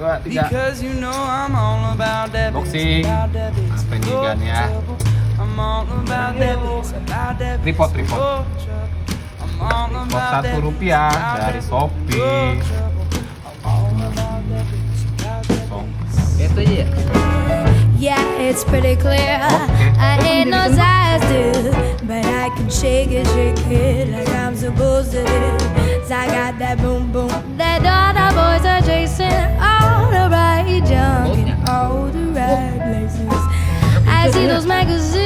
2, 3. Because you know I'm all about that Boxing. Apa ini gan ya? I'm all about that Tripod. Tripod Rp1 dari Shopee. Itu aja ya. Yeah, it's pretty clear. I ain't no size two, but I can shake it like I'm supposed to do. 'Cause I got that boom boom that all the boys are chasing, all the right junk in all the right places. I see those magazines